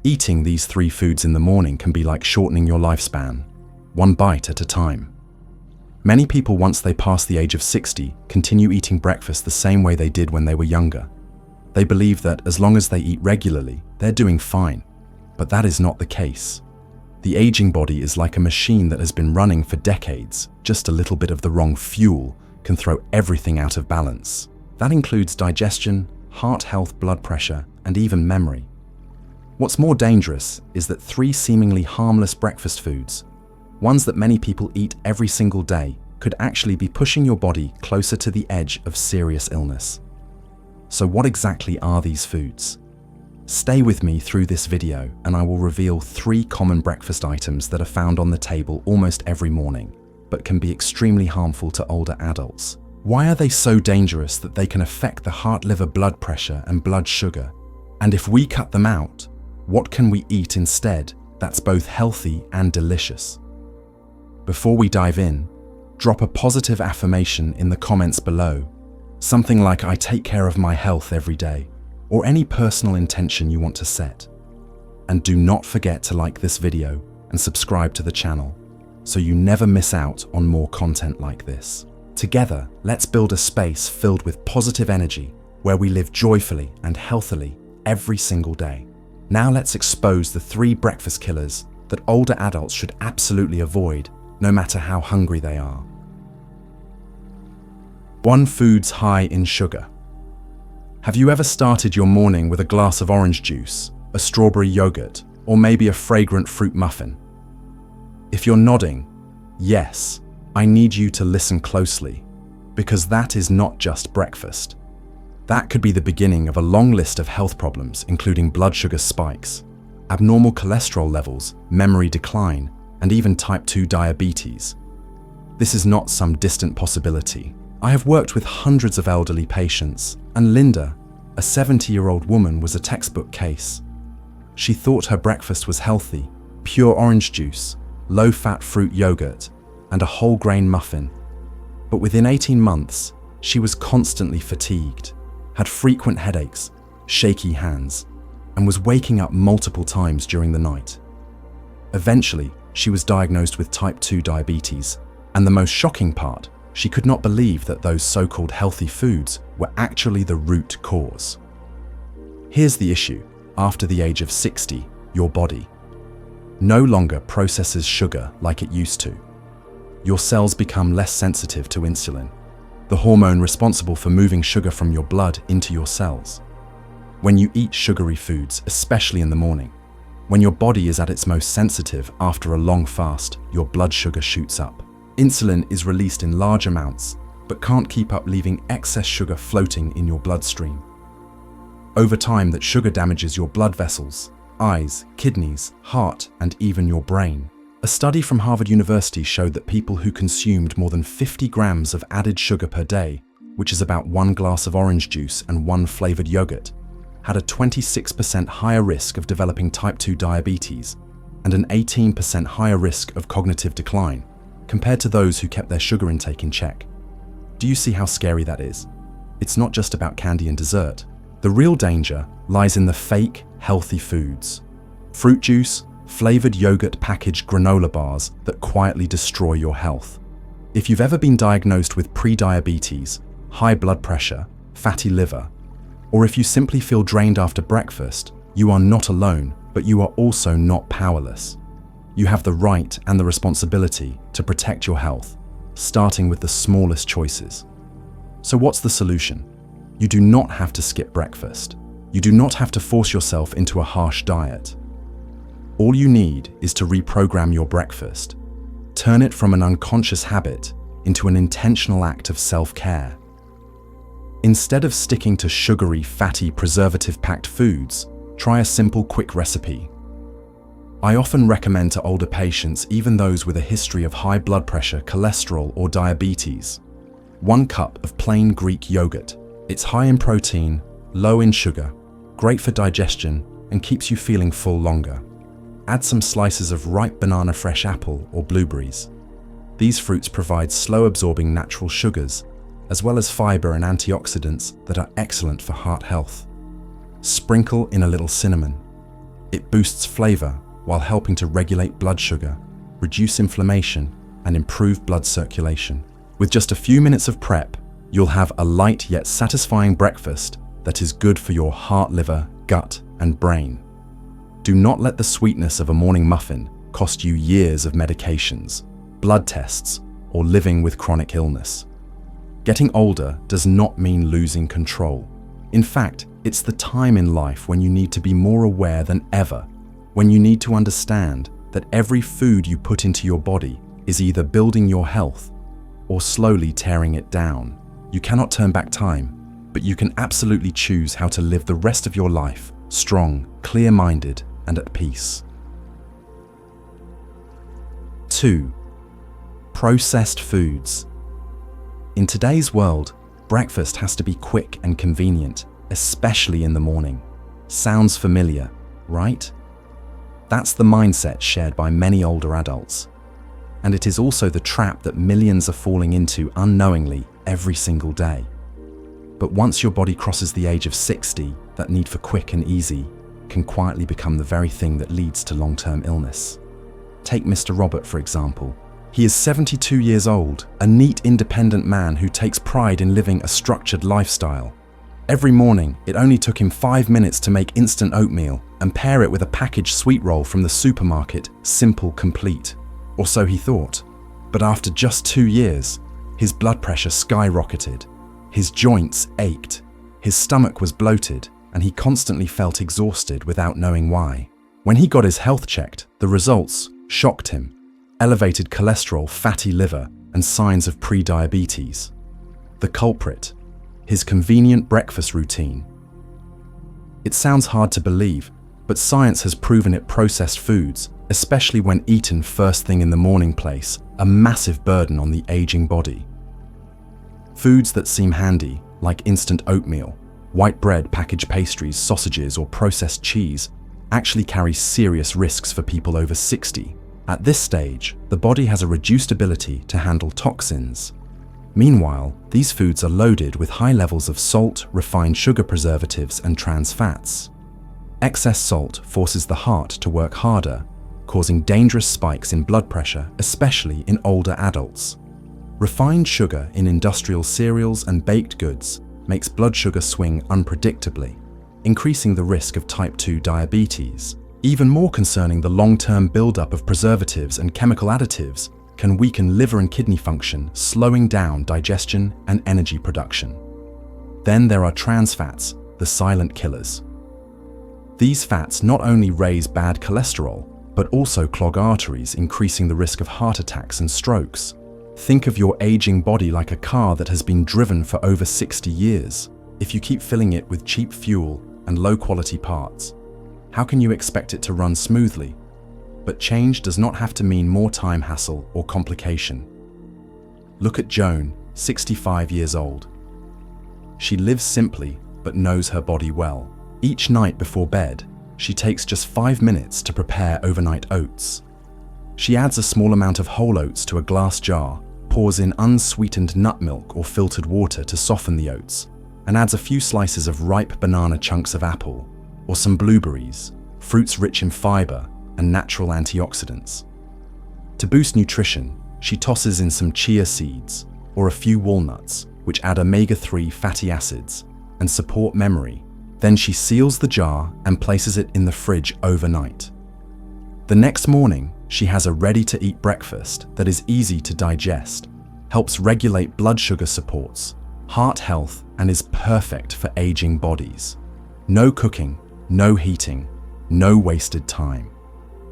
Eating these 3 foods in the morning can be like shortening your lifespan, one bite at a time. Many people, once they pass the age of 60, continue eating breakfast the same way they did when they were younger. They believe that as long as they eat regularly, they're doing fine. But that is not the case. The aging body is like a machine that has been running for decades. Just a little bit of the wrong fuel can throw everything out of balance. That includes digestion, heart health, blood pressure, and even memory. What's more dangerous is that 3 seemingly harmless breakfast foods, ones that many people eat every single day, could actually be pushing your body closer to the edge of serious illness. So what exactly are these foods? Stay with me through this video and I will reveal 3 common breakfast items that are found on the table almost every morning, but can be extremely harmful to older adults. Why are they so dangerous that they can affect the heart, liver, blood pressure, and blood sugar? And if we cut them out, what can we eat instead that's both healthy and delicious? Before we dive in, drop a positive affirmation in the comments below. Something like "I take care of my health every day," or any personal intention you want to set. And do not forget to like this video and subscribe to the channel so you never miss out on more content like this. Together, let's build a space filled with positive energy where we live joyfully and healthily every single day. Now let's expose the 3 breakfast killers that older adults should absolutely avoid, no matter how hungry they are. 1. Foods high in sugar. Have you ever started your morning with a glass of orange juice, a strawberry yogurt, or maybe a fragrant fruit muffin? If you're nodding, yes, I need you to listen closely, because that is not just breakfast. That could be the beginning of a long list of health problems, including blood sugar spikes, abnormal cholesterol levels, memory decline, and even type 2 diabetes. This is not some distant possibility. I have worked with hundreds of elderly patients, and Linda, a 70-year-old woman, was a textbook case. She thought her breakfast was healthy: pure orange juice, low-fat fruit yogurt, and a whole grain muffin. But within 18 months, she was constantly fatigued, had frequent headaches, shaky hands, and was waking up multiple times during the night. Eventually, she was diagnosed with type 2 diabetes, and the most shocking part, she could not believe that those so-called healthy foods were actually the root cause. Here's the issue: after the age of 60, your body no longer processes sugar like it used to. Your cells become less sensitive to insulin, the hormone responsible for moving sugar from your blood into your cells. When you eat sugary foods, especially in the morning, when your body is at its most sensitive after a long fast, your blood sugar shoots up. Insulin is released in large amounts, but can't keep up, leaving excess sugar floating in your bloodstream. Over time, that sugar damages your blood vessels, eyes, kidneys, heart, and even your brain. A study from Harvard University showed that people who consumed more than 50 grams of added sugar per day, which is about 1 glass of orange juice and 1 flavored yogurt, had a 26% higher risk of developing type 2 diabetes and an 18% higher risk of cognitive decline compared to those who kept their sugar intake in check. Do you see how scary that is? It's not just about candy and dessert. The real danger lies in the fake, healthy foods. Fruit juice, flavored yogurt, packaged granola bars that quietly destroy your health. If you've ever been diagnosed with pre-diabetes, high blood pressure, fatty liver, or if you simply feel drained after breakfast, you are not alone, but you are also not powerless. You have the right and the responsibility to protect your health, starting with the smallest choices. So what's the solution? You do not have to skip breakfast. You do not have to force yourself into a harsh diet. All you need is to reprogram your breakfast. Turn it from an unconscious habit into an intentional act of self-care. Instead of sticking to sugary, fatty, preservative-packed foods, try a simple, quick recipe. I often recommend to older patients, even those with a history of high blood pressure, cholesterol, or diabetes, 1 cup of plain Greek yogurt. It's high in protein, low in sugar, great for digestion, and keeps you feeling full longer. Add some slices of ripe banana, fresh apple, or blueberries. These fruits provide slow-absorbing natural sugars, as well as fiber and antioxidants that are excellent for heart health. Sprinkle in a little cinnamon. It boosts flavor while helping to regulate blood sugar, reduce inflammation, and improve blood circulation. With just a few minutes of prep, you'll have a light yet satisfying breakfast that is good for your heart, liver, gut, and brain. Do not let the sweetness of a morning muffin cost you years of medications, blood tests, or living with chronic illness. Getting older does not mean losing control. In fact, it's the time in life when you need to be more aware than ever, when you need to understand that every food you put into your body is either building your health or slowly tearing it down. You cannot turn back time, but you can absolutely choose how to live the rest of your life strong, clear-minded, and at peace. 2. Processed foods. In today's world, breakfast has to be quick and convenient, especially in the morning. Sounds familiar, right? That's the mindset shared by many older adults. And it is also the trap that millions are falling into unknowingly every single day. But once your body crosses the age of 60, that need for quick and easy can quietly become the very thing that leads to long-term illness. Take Mr. Robert, for example. He is 72 years old, a neat, independent man who takes pride in living a structured lifestyle. Every morning, it only took him 5 minutes to make instant oatmeal and pair it with a packaged sweet roll from the supermarket, simple, complete. Or so he thought. But after just 2 years, his blood pressure skyrocketed. His joints ached, his stomach was bloated, and he constantly felt exhausted without knowing why. When he got his health checked, the results shocked him. Elevated cholesterol, fatty liver, and signs of pre-diabetes. The culprit: his convenient breakfast routine. It sounds hard to believe, but science has proven it processed foods, especially when eaten first thing in the morning, place a massive burden on the aging body. Foods that seem handy, like instant oatmeal, white bread, packaged pastries, sausages, or processed cheese, actually carry serious risks for people over 60. At this stage, the body has a reduced ability to handle toxins. Meanwhile, these foods are loaded with high levels of salt, refined sugar, preservatives, and trans fats. Excess salt forces the heart to work harder, causing dangerous spikes in blood pressure, especially in older adults. Refined sugar in industrial cereals and baked goods makes blood sugar swing unpredictably, increasing the risk of type 2 diabetes. Even more concerning, the long-term buildup of preservatives and chemical additives can weaken liver and kidney function, slowing down digestion and energy production. Then there are trans fats, the silent killers. These fats not only raise bad cholesterol, but also clog arteries, increasing the risk of heart attacks and strokes. Think of your aging body like a car that has been driven for over 60 years. If you keep filling it with cheap fuel and low-quality parts, how can you expect it to run smoothly? But change does not have to mean more time, hassle, or complication. Look at Joan, 65 years old. She lives simply, but knows her body well. Each night before bed, she takes just 5 minutes to prepare overnight oats. She adds a small amount of whole oats to a glass jar, pours in unsweetened nut milk or filtered water to soften the oats, and adds a few slices of ripe banana, chunks of apple, or some blueberries, fruits rich in fiber and natural antioxidants. To boost nutrition, she tosses in some chia seeds or a few walnuts, which add omega-3 fatty acids and support memory. Then she seals the jar and places it in the fridge overnight. The next morning, she has a ready-to-eat breakfast that is easy to digest, helps regulate blood sugar, supports heart health, and is perfect for aging bodies. No cooking, no heating, no wasted time.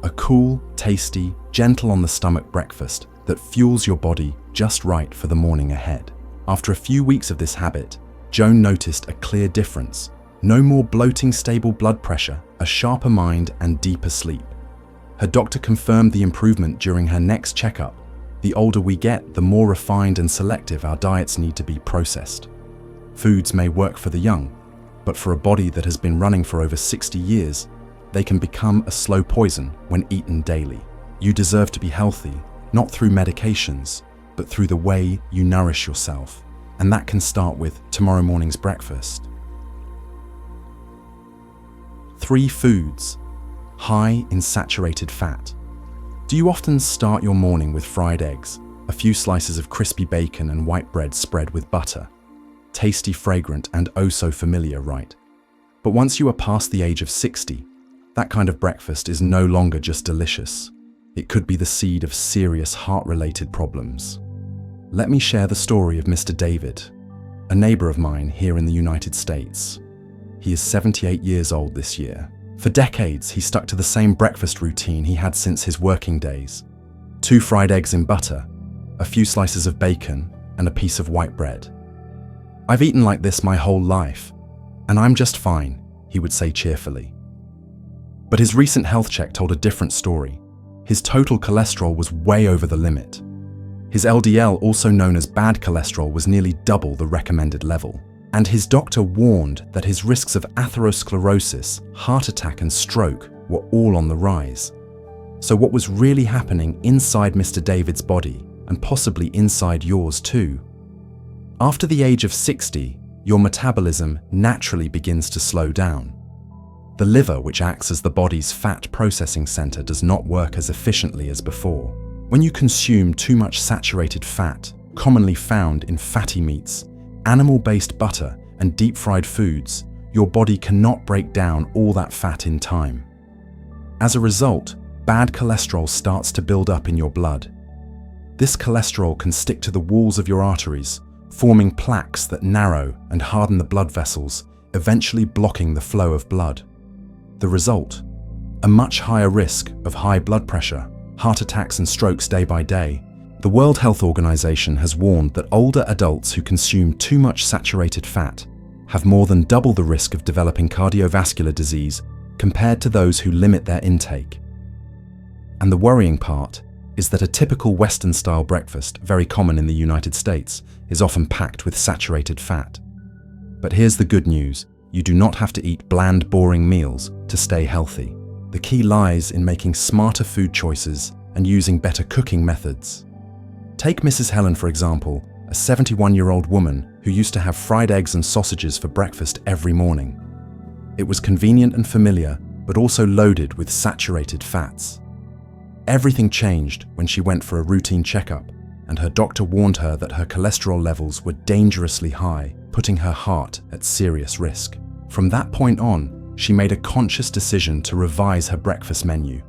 A cool, tasty, gentle on the stomach breakfast that fuels your body just right for the morning ahead. After a few weeks of this habit, Joan noticed a clear difference. No more bloating, stable blood pressure, a sharper mind, and deeper sleep. Her doctor confirmed the improvement during her next checkup. The older we get, the more refined and selective our diets need to be. Processed foods may work for the young, but for a body that has been running for over 60 years, they can become a slow poison when eaten daily. You deserve to be healthy, not through medications, but through the way you nourish yourself. And that can start with tomorrow morning's breakfast. 3 foods: high in saturated fat. Do you often start your morning with fried eggs, a few slices of crispy bacon and white bread spread with butter? Tasty, fragrant, and oh so familiar, right? But once you are past the age of 60, that kind of breakfast is no longer just delicious. It could be the seed of serious heart-related problems. Let me share the story of Mr. David, a neighbor of mine here in the United States. He is 78 years old this year. For decades, he stuck to the same breakfast routine he had since his working days. 2 fried eggs in butter, a few slices of bacon, and a piece of white bread. "I've eaten like this my whole life, and I'm just fine," he would say cheerfully. But his recent health check told a different story. His total cholesterol was way over the limit. His LDL, also known as bad cholesterol, was nearly double the recommended level. And his doctor warned that his risks of atherosclerosis, heart attack, and stroke were all on the rise. So what was really happening inside Mr. David's body, and possibly inside yours too? After the age of 60, your metabolism naturally begins to slow down. The liver, which acts as the body's fat processing center, does not work as efficiently as before. When you consume too much saturated fat, commonly found in fatty meats, animal-based butter, and deep-fried foods, your body cannot break down all that fat in time. As a result, bad cholesterol starts to build up in your blood. This cholesterol can stick to the walls of your arteries, forming plaques that narrow and harden the blood vessels, eventually blocking the flow of blood. The result? A much higher risk of high blood pressure, heart attacks, and strokes day by day. The World Health Organization has warned that older adults who consume too much saturated fat have more than double the risk of developing cardiovascular disease compared to those who limit their intake. And the worrying part is that a typical Western-style breakfast, very common in the United States, is often packed with saturated fat. But here's the good news: you do not have to eat bland, boring meals to stay healthy. The key lies in making smarter food choices and using better cooking methods. Take Mrs. Helen, for example, a 71-year-old woman who used to have fried eggs and sausages for breakfast every morning. It was convenient and familiar, but also loaded with saturated fats. Everything changed when she went for a routine checkup, and her doctor warned her that her cholesterol levels were dangerously high, putting her heart at serious risk. From that point on, she made a conscious decision to revise her breakfast menu.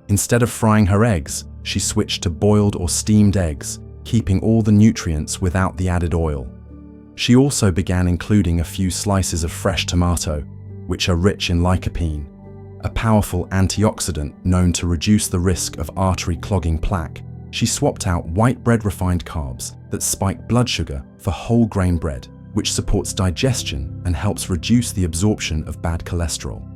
Instead of frying her eggs, she switched to boiled or steamed eggs, keeping all the nutrients without the added oil. She also began including a few slices of fresh tomato, which are rich in lycopene, a powerful antioxidant known to reduce the risk of artery-clogging plaque. She swapped out white bread refined carbs that spike blood sugar for whole grain bread, which supports digestion and helps reduce the absorption of bad cholesterol.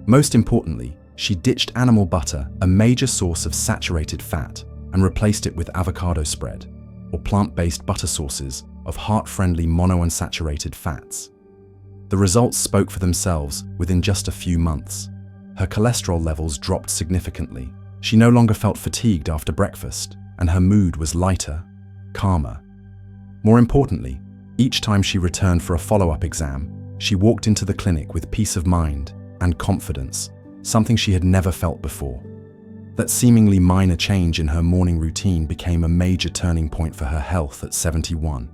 Most importantly, she ditched animal butter, a major source of saturated fat, and replaced it with avocado spread, or plant-based butter sources of heart-friendly monounsaturated fats. The results spoke for themselves within just a few months. Her cholesterol levels dropped significantly. She no longer felt fatigued after breakfast, and her mood was lighter, calmer. More importantly, each time she returned for a follow-up exam, she walked into the clinic with peace of mind and confidence, something she had never felt before. That seemingly minor change in her morning routine became a major turning point for her health at 71.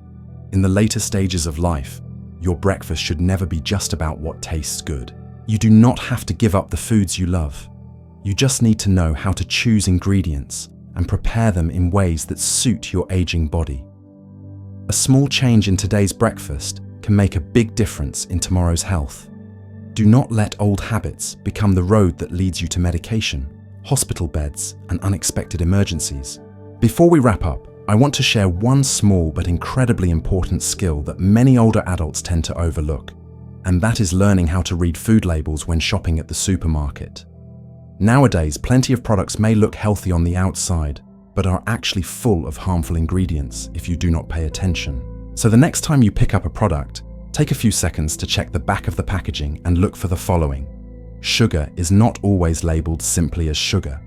In the later stages of life, your breakfast should never be just about what tastes good. You do not have to give up the foods you love. You just need to know how to choose ingredients and prepare them in ways that suit your aging body. A small change in today's breakfast can make a big difference in tomorrow's health. Do not let old habits become the road that leads you to medication, hospital beds, and unexpected emergencies. Before we wrap up, I want to share one small but incredibly important skill that many older adults tend to overlook, and that is learning how to read food labels when shopping at the supermarket. Nowadays, plenty of products may look healthy on the outside, but are actually full of harmful ingredients if you do not pay attention. So the next time you pick up a product, take a few seconds to check the back of the packaging and look for the following. Sugar is not always labeled simply as sugar.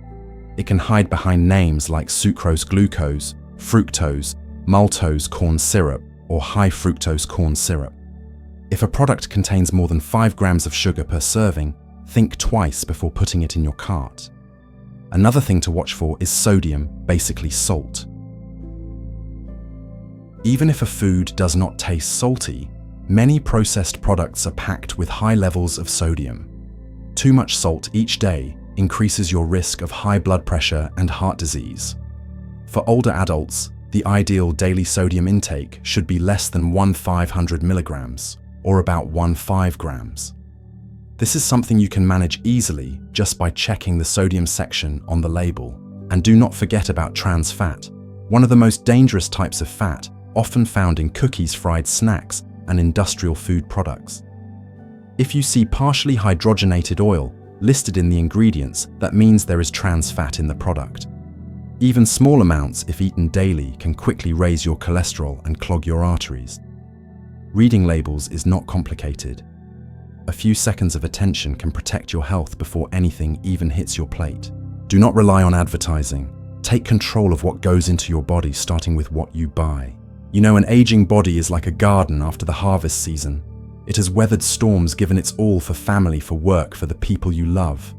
It can hide behind names like sucrose glucose, fructose, maltose corn syrup, or high fructose corn syrup. If a product contains more than 5 grams of sugar per serving, think twice before putting it in your cart. Another thing to watch for is sodium, basically salt. Even if a food does not taste salty, many processed products are packed with high levels of sodium. Too much salt each day increases your risk of high blood pressure and heart disease. For older adults, the ideal daily sodium intake should be less than 1/500 milligrams, or about 1 grams. This is something you can manage easily just by checking the sodium section on the label. And do not forget about trans fat, one of the most dangerous types of fat, often found in cookies, fried snacks, and industrial food products. If you see partially hydrogenated oil listed in the ingredients, that means there is trans fat in the product. Even small amounts, if eaten daily, can quickly raise your cholesterol and clog your arteries. Reading labels is not complicated. A few seconds of attention can protect your health before anything even hits your plate. Do not rely on advertising. Take control of what goes into your body, starting with what you buy. You know, an aging body is like a garden after the harvest season. It has weathered storms, given its all for family, for work, for the people you love.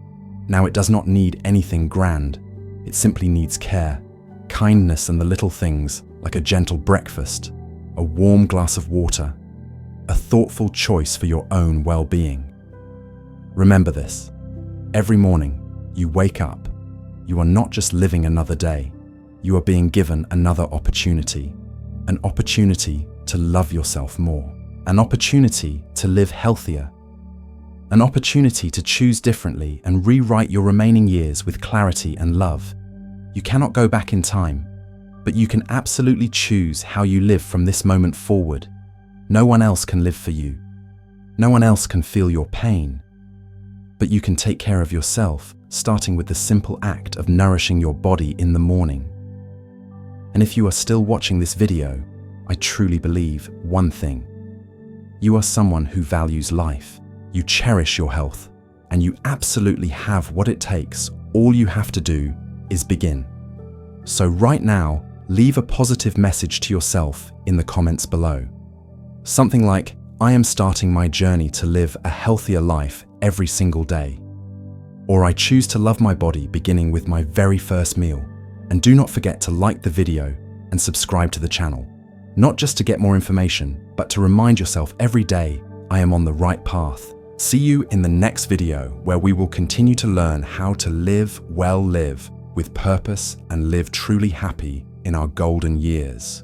Now it does not need anything grand. It simply needs care, kindness, and the little things, like a gentle breakfast, a warm glass of water, a thoughtful choice for your own well-being. Remember this: every morning you wake up, you are not just living another day, you are being given another opportunity. An opportunity to love yourself more, an opportunity to live healthier, an opportunity to choose differently and rewrite your remaining years with clarity and love. You cannot go back in time, but you can absolutely choose how you live from this moment forward. No one else can live for you. No one else can feel your pain. But you can take care of yourself, starting with the simple act of nourishing your body in the morning. And if you are still watching this video, I truly believe one thing. You are someone who values life. You cherish your health, and you absolutely have what it takes. All you have to do is begin. So right now, leave a positive message to yourself in the comments below. Something like, I am starting my journey to live a healthier life every single day. Or I choose to love my body beginning with my very first meal. And do not forget to like the video and subscribe to the channel. Not just to get more information, but to remind yourself every day, I am on the right path. See you in the next video, where we will continue to learn how to live well, live with purpose, and live truly happy in our golden years.